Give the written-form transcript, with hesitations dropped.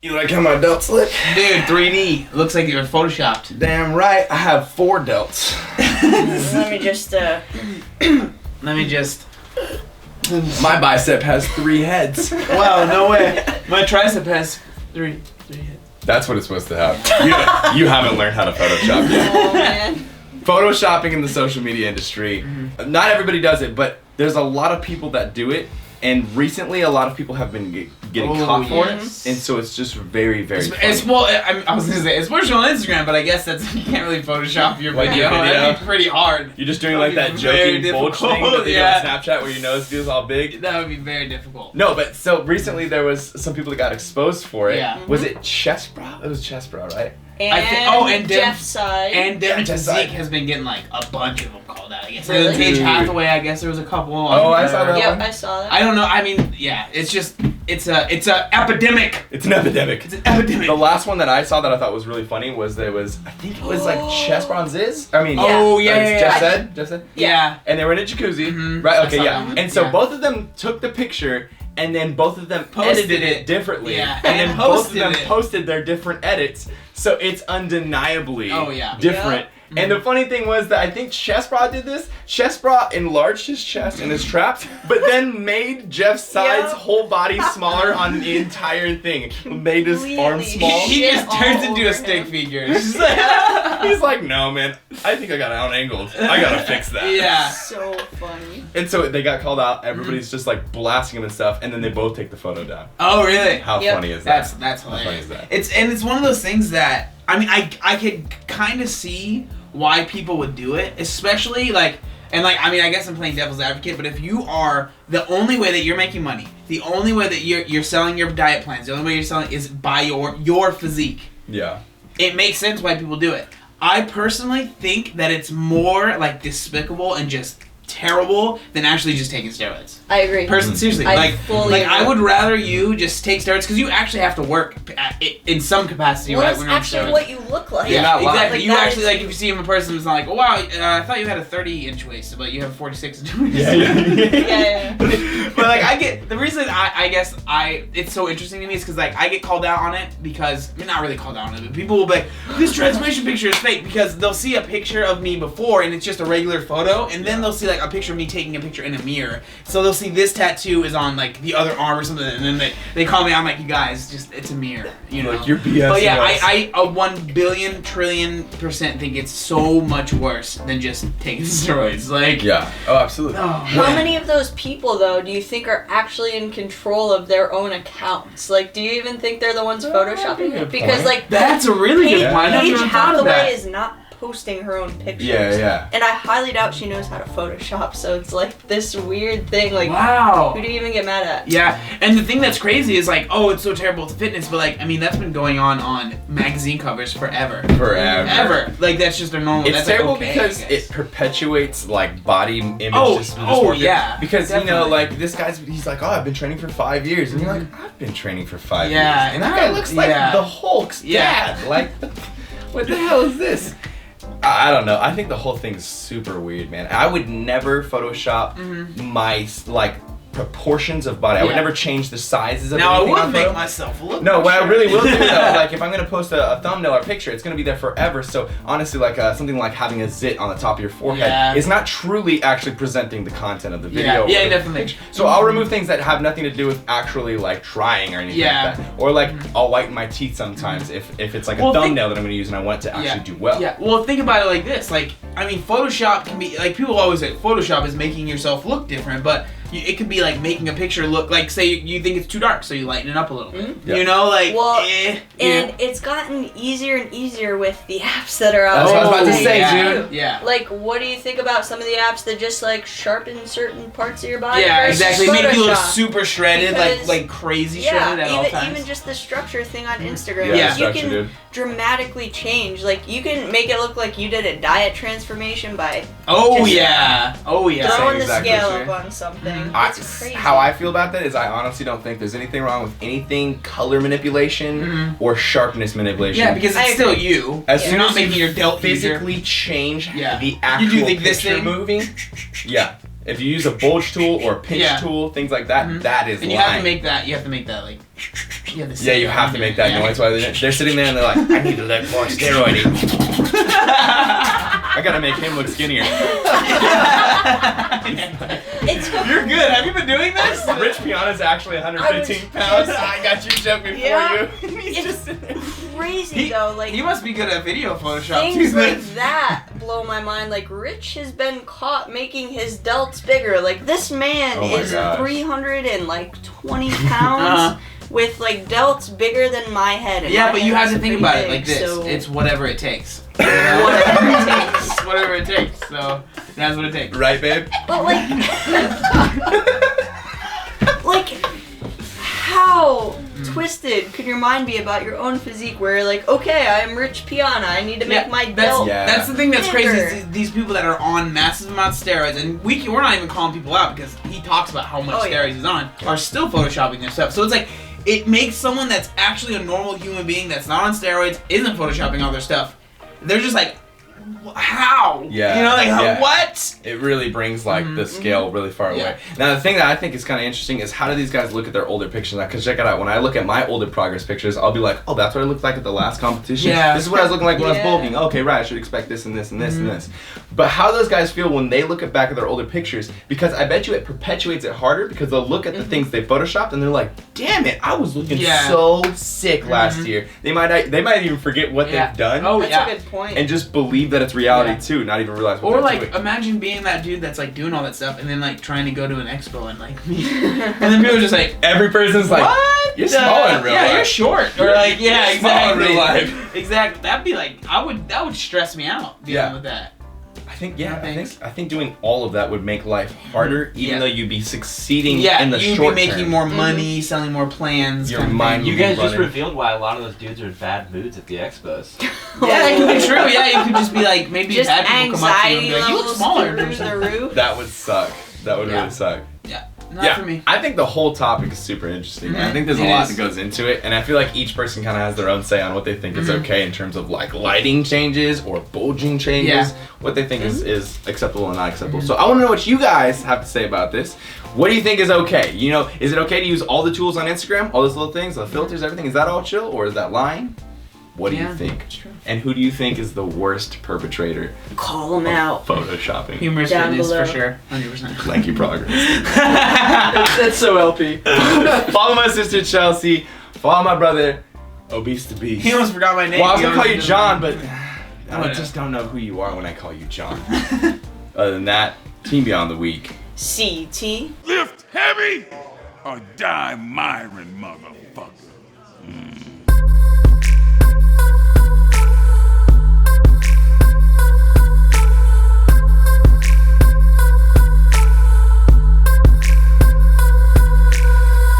You like how my delts look? Dude, 3D. Looks like you're photoshopped. Damn right, I have 4 delts. Let me just. My bicep has 3 heads. Wow, no way. My tricep has 3 heads. That's what it's supposed to have. You haven't learned how to Photoshop yet. Oh man. Photoshopping in the social media industry, not everybody does it, but there's a lot of people that do it, and recently a lot of people have been getting caught for it, and so it's just very, very funny. I was gonna say, it's worse on Instagram, but I guess you can't really Photoshop your video. That'd be pretty hard. You're just doing like that joking bulge thing that they do on Snapchat where your nose feels all big. That would be very difficult. No, but so recently there was some people that got exposed for it. Yeah. Was it chest bra? It was chest bra, right? And Jeff's side. And Jeff's Physique side. has been getting like a bunch of them called out, I guess. Really? And Paige Hathaway, I guess there was a couple. Oh, I saw that. Yep, I saw that. I don't know. I mean, yeah, it's a epidemic. It's an epidemic. It's an epidemic. The last one that I saw that I thought was really funny was I think it was like chest bra and Ziz. I mean, Jeff said. Yeah. And they were in a jacuzzi, Mhm. right? I Okay, saw yeah. that one. And so Yeah. both of them took the picture, and then both of them Posted edited it. it differently. Yeah. And then And both of posted them it. posted their different edits, so it's undeniably different. Yeah. And the funny thing was that I think Chest Bra did this. Chest Bra enlarged his chest and his traps, but then made Jeff's side's whole body smaller on the entire thing. Made his arm small. He just turns into a stick figure. It's just He's like, no, man, I think I got out-angled. I gotta fix that. Yeah. So funny. And so they got called out. Everybody's just like blasting him and stuff, and then they both take the photo down. Oh, really? How funny is that? That's How funny hilarious. is that? It's one of those things that I could kind of see why people would do it, especially I guess I'm playing devil's advocate, but if you are the only way that you're making money, the only way that you're selling your diet plans, the only way you're selling is by your physique. Yeah. It makes sense why people do it. I personally think that it's more like despicable and just terrible than actually just taking steroids. I agree. Seriously, I fully agree. I would rather you just take steroids because you actually have to work in some capacity, Well, right? that's When you're on actually steroids. what you look like. You're not lying. Exactly. Like, You that actually is- if you see him in person, it's not like, oh, wow, I thought you had a 30-inch waist, but you have a 46-inch waist. Yeah. But I get the reason I guess it's so interesting to me is because I get called out on it because not really called out on it, but people will be like, this transformation picture is fake because they'll see a picture of me before and it's just a regular photo, and then they'll see a picture of me taking a picture in a mirror. So they'll see this tattoo is on the other arm or something, and then they call me. I'm like, you guys, it's a mirror, you know. Like, you're BS. But yeah, I 1 billion trillion% think it's so much worse than just taking steroids. Yeah. Oh, absolutely. How many of those people, though, do you think are actually in control of their own accounts? Do you even think they're the ones photoshopping it? Because, that's a really good point. I never Paige even thought of that. Hathaway is not posting her own pictures. Yeah. And I highly doubt she knows how to Photoshop, so it's this weird thing, wow. who do you even get mad at? Yeah, and the thing that's crazy is oh, it's so terrible to fitness, but that's been going on magazine covers forever. Ever. That's just a normal. It's that's terrible okay, because I guess. it perpetuates body image. Yeah. Because definitely. this guy's he's like, oh, I've been training for 5 years, and you're like, I've been training for 5 years, Yeah, and that guy looks like the Hulk's dad. What the hell is this? I don't know. I think the whole thing's super weird, man. I would never Photoshop my proportions of body. I would never change the sizes of Now I anything would on make photo. myself look. No, what I sure. really will do though, if I'm gonna post a thumbnail or picture, it's gonna be there forever. So honestly, something like having a zit on the top of your forehead is not truly actually presenting the content of the video. Yeah, or the definitely. picture. So I'll remove things that have nothing to do with actually trying or anything like that. Or I'll whiten my teeth sometimes if it's a thumbnail that I'm gonna use and I want it to actually do well. Yeah. Well, think about it like this. Photoshop can be people always say Photoshop is making yourself look different, but it could be making a picture look say you think it's too dark, so you lighten it up a little bit. Yeah. You know, and it's gotten easier and easier with the apps that are out That's there. what I was about to say, yeah. dude. Yeah. What do you think about some of the apps that just sharpen certain parts of your body? Yeah, versus exactly. Make you look Photoshop? super shredded, Because- crazy shredded at all times. Even just the structure thing on Instagram. Yeah, You structure, can dude. dramatically change. You can make it look like you did a diet transformation by Oh just yeah. throwing the exactly scale true. up on something. It's crazy. How I feel about that is I honestly don't think there's anything wrong with anything color manipulation or sharpness manipulation. Yeah, because it's still you. As You're soon not as making you your delt physically change Yeah. the You actual do think this picture thing? moving, yeah. If you use a bulge tool or a pinch tool, things like that, that is And you have to make that. You have to make that Yeah, Yeah, you have to make that noise while they're sitting there and they're like, I need to look more steroidy. I gotta make him look skinnier. You're good. Have you been doing this? Rich Piana's actually 115 pounds. I got you joke before Yeah. you. He's just sitting there. Crazy though, like He must be good at video Photoshop things too. like that blow my mind. Like Rich has been caught making his delts bigger. Like this man Oh my is gosh. 320 pounds with like delts bigger than my head. And Yeah, my but you head have is to think pretty about it big, like this. so It's whatever it takes. whatever it takes. It's whatever it takes. So that's what it takes. Right, babe? But like, like, how twisted could your mind be about your own physique? Where you're like, okay, I'm Rich Piana, I need to make my delt. That's the thing that's crazy. bigger. Is these people that are on massive amounts of steroids, and we're not even calling people out because he talks about how much Oh, yeah. steroids he's on, are still photoshopping their stuff. So it's like it makes someone that's actually a normal human being that's not on steroids, isn't photoshopping all their stuff. They're just like, how? Yeah. You know, like Yeah. what? It really brings like the scale really far Yeah. away. Now the thing that I think is kind of interesting is how do these guys look at their older pictures? Because check it out, when I look at my older progress pictures, I'll be like, oh, that's what I looked like at the last competition. Yeah. This is what I was looking like when I was Yeah. bulking. Okay, right, I should expect this and this and this and this. But how do those guys feel when they look back at their older pictures? Because I bet you it perpetuates it harder because they'll look at the things they photoshopped and they're like, damn it, I was looking so sick last year. They might even forget what they've done. Oh, That's yeah. a good point. And just believe that it's reality too, not even realize what Or they're like, doing. imagine being that dude that's like doing all that stuff and then like trying to go to an expo and like, and then people are just like, Every person's like, what? you're small in real yeah, life. you're short. Or like, yeah, You're small in exactly. real life. Exactly. That'd be like, that would stress me out dealing with that. I think Thanks. I think doing all of that would make life harder, even though you'd be succeeding Yeah, in the you'd short be making term. more money, selling more plans. Your kind of mind thing. would You be guys just running. revealed why a lot of those dudes are in bad moods at the expos. Yeah, that could be true. Yeah, you could just be like, maybe Just bad people come up to you and anxiety be like, you look levels smaller. through the roof. That would suck. That would Yeah. really suck. Yeah, not for me. I think the whole topic is super interesting. I think there's a It lot is. that goes into it, and I feel like each person kind of has their own say on what they think is okay in terms of like lighting changes or bulging changes, Yeah. what they think is acceptable and not acceptable. So I want to know what you guys have to say about this. What do you think is okay? You know, is it okay to use all the tools on Instagram, all those little things, the filters, everything? Is that all chill, or is that lying? What do you think? That's true. And who do you think is the worst perpetrator Call them out. photoshopping? Humorous Down fitness below. for sure, 100%. Lanky progress. That's so LP. Follow my sister Chelsea. Follow my brother, Obese to Beast. He almost forgot my name. Well, I was He gonna call you almost John, but I Whatever. just don't know who you are when I call you John. Other than that, Team Beyond the Week. CT. Lift heavy or die, MIRIN, motherfucker.